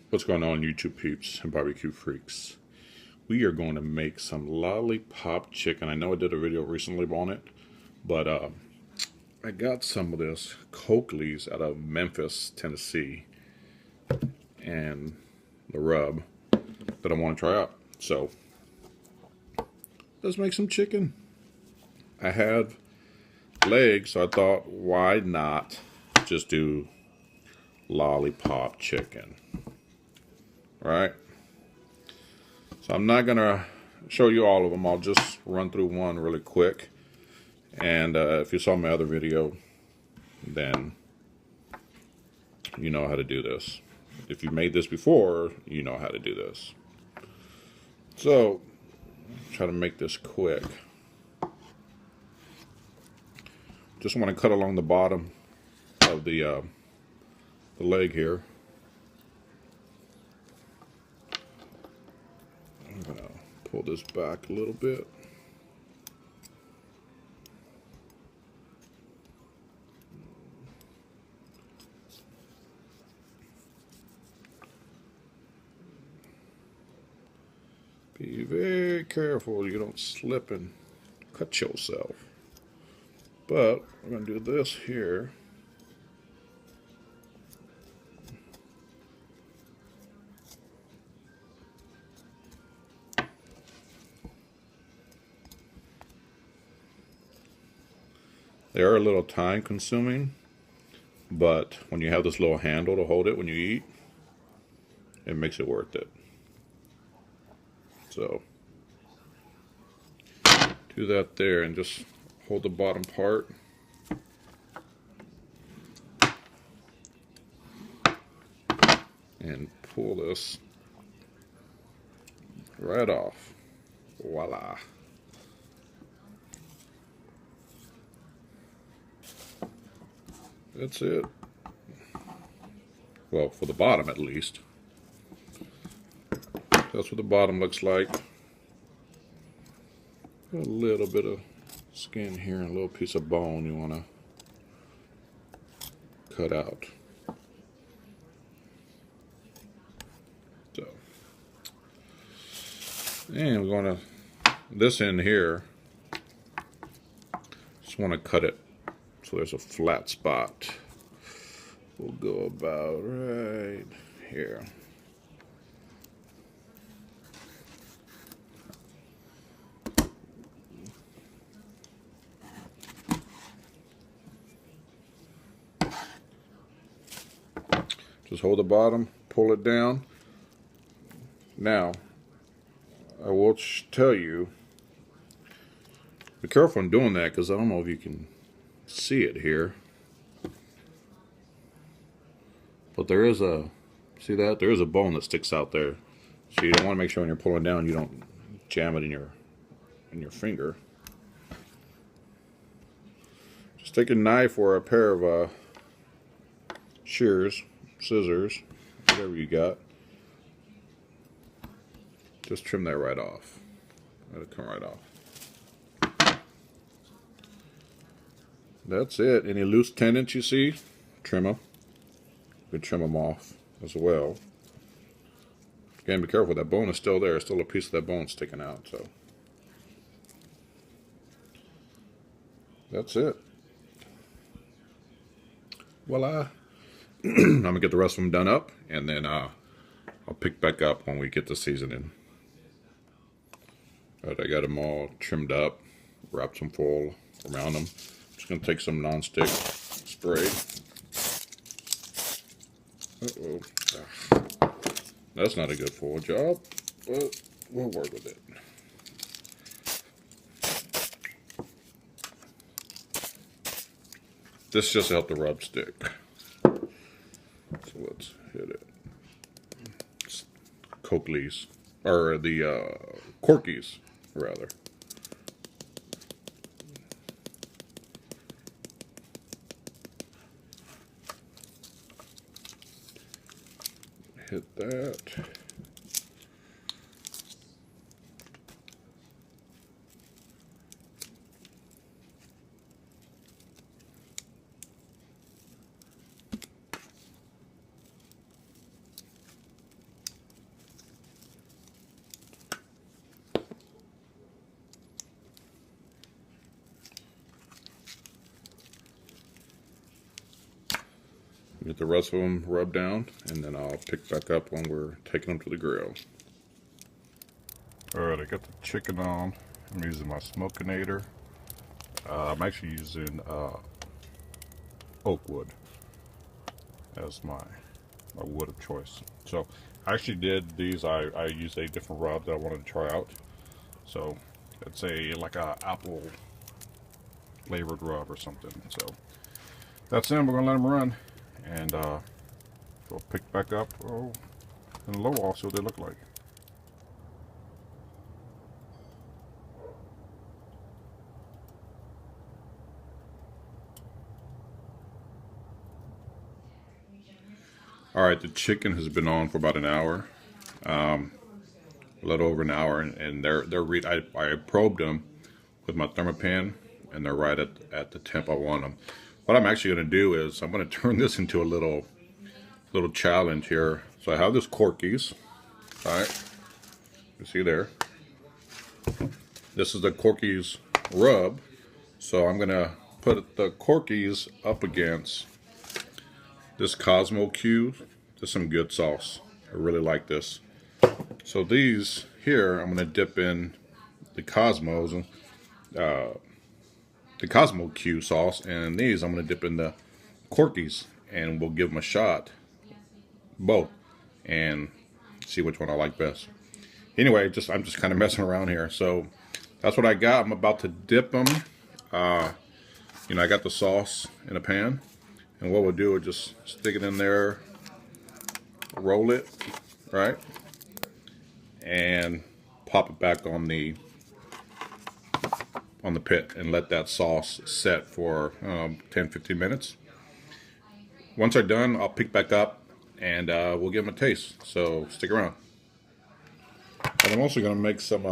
What's going on, YouTube peeps and barbecue freaks? We are going to make some lollipop chicken. I know I did a video recently on it, but I got some of this Coakley's out of Memphis, Tennessee, and the rub that I want to try out. So let's make some chicken. I had legs, so I thought, why not just do lollipop chicken, right? So I'm not gonna show you all of them. I'll just run through one really quick. And if you saw my other video, then you know how to do this. If you made this before, you know how to do this. So try to make this quick. Just want to cut along the bottom of the leg here. I'm gonna pull this back a little bit. Be very careful you don't slip and cut yourself. But we're going to do this here. They are a little time consuming, but when you have this little handle to hold it when you eat, it makes it worth it. So do that there and just hold the bottom part. And pull this right off. Voila. That's it. Well, for the bottom at least. That's what the bottom looks like. A little bit of skin here and a little piece of bone you want to cut out. So, and we're going to, this end here, just want to cut it so there's a flat spot. We'll go about right here. Just hold the bottom, pull it down. Now, I will tell you, be careful in doing that because I don't know if you can see it here. But there is a, see that? There is a bone that sticks out there. So you don't want to make sure when you're pulling down you don't jam it in your finger. Just take a knife or a pair of shears, scissors, whatever you got. Just trim that right off. Let it come right off. That's it. Any loose tendons you see, trim them. You can trim them off as well. Again, be careful. That bone is still there. Still a piece of that bone sticking out. So that's it. Voila. I'm gonna get the rest of them done up, and then I'll pick back up when we get the seasoning. Alright, I got them all trimmed up, wrapped some foil around them. Just gonna take some non-stick spray. Uh-oh. That's not a good foil job, but we'll work with it. This just helped the rub stick. So let's hit it. It's Coakley's, or the Corky's, rather. Hit that. Get the rest of them rubbed down, and then I'll pick back up when we're taking them to the grill. Alright, I got the chicken on. I'm using my Smokinator. I'm actually using oak wood as my wood of choice. So I actually did these. I used a different rub that I wanted to try out. So it's like a apple flavored rub or something. So that's them. We're gonna let them run, and we'll pick back up in the low wall, see what they look like. All right, the chicken has been on for about an hour, a little over an hour, and I probed them with my thermopan, and they're right at the temp I want them. What I'm actually going to do is I'm going to turn this into a little challenge here. So I have this Corky's, all right, you see there. This is the Corky's rub, so I'm going to put the Corky's up against this Cosmo Q. This is some good sauce. I really like this. So these here, I'm going to dip in the Cosmos, the Cosmo Q sauce, and these I'm going to dip in the Corky's, and we'll give them a shot, both, and see which one I like best. Anyway, I'm just kind of messing around here. So that's what I got. I'm about to dip them. You know, I got the sauce in a pan. And what we'll do is just stick it in there, roll it, right? And pop it back on the pit and let that sauce set for 10-15 minutes. Once they're done, I'll pick back up and we'll give them a taste. So stick around. And I'm also going to make some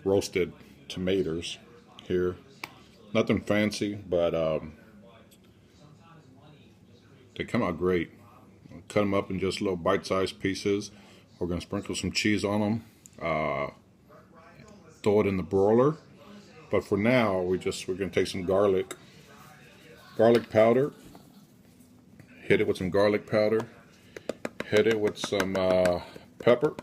roasted tomatoes here. Nothing fancy, but they come out great. I'll cut them up in just little bite-sized pieces. We're going to sprinkle some cheese on them. Throw it in the broiler. But for now, we're going to take some garlic powder. Hit it with some garlic powder. Hit it with some pepper.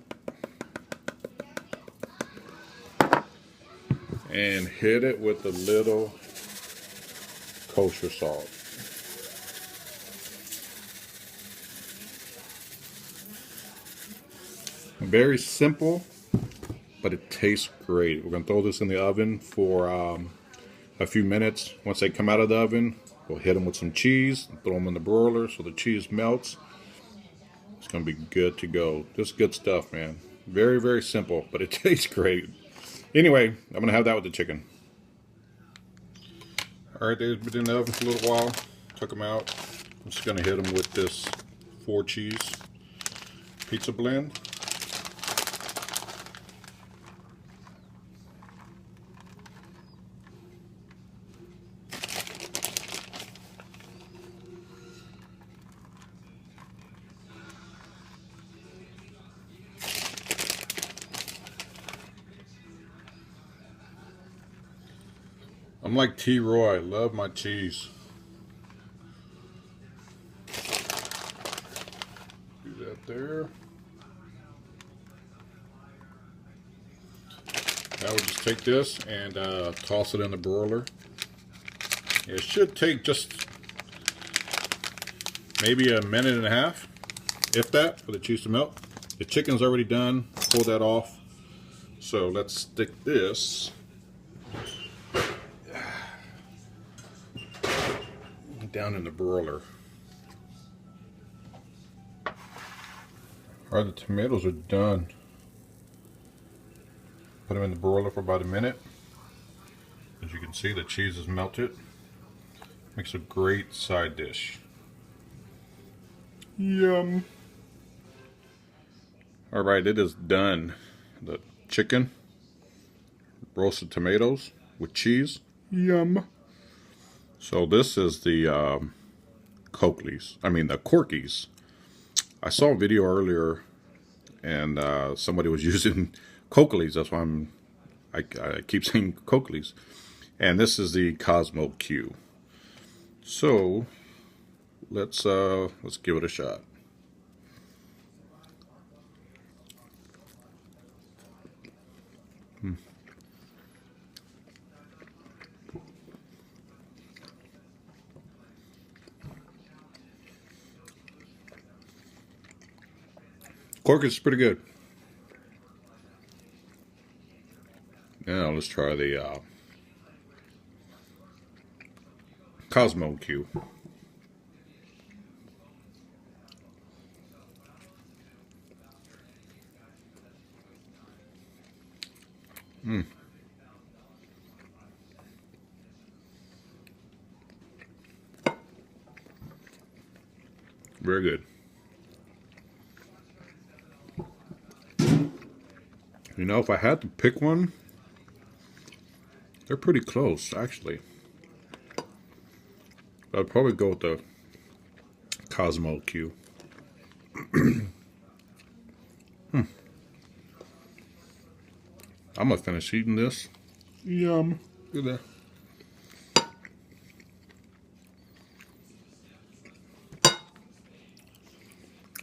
And hit it with a little kosher salt. Very simple, but it tastes great. We're going to throw this in the oven for a few minutes. Once they come out of the oven, we'll hit them with some cheese, throw them in the broiler so the cheese melts. It's going to be good to go. Just good stuff, man. Very, very simple, but it tastes great. Anyway, I'm going to have that with the chicken. Alright, they've been in the oven for a little while. Took them out. I'm just going to hit them with this 4-cheese pizza blend. I'm like T-Roy, I love my cheese. Do that there. Now we'll just take this and toss it in the broiler. It should take just maybe a minute and a half, if that, for the cheese to melt. The chicken's already done, pull that off. So let's stick this down in the broiler. Alright, the tomatoes are done. Put them in the broiler for about a minute. As you can see, the cheese is melted. Makes a great side dish. Yum. Alright, it is done. The chicken, roasted tomatoes with cheese. Yum. So this is the the Corky's. I saw a video earlier, and somebody was using Coakley's. That's why I keep saying Coakley's. And this is the Cosmo Q. So let's give it a shot. Cork is pretty good. Now let's try the Cosmo Q. Very good. You know, if I had to pick one, they're pretty close, actually. I'd probably go with the Cosmo Q. I'm gonna finish eating this. Yum. Look at that.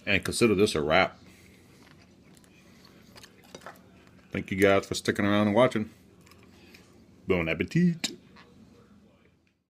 And consider this a wrap. Thank you guys for sticking around and watching. Bon appetit.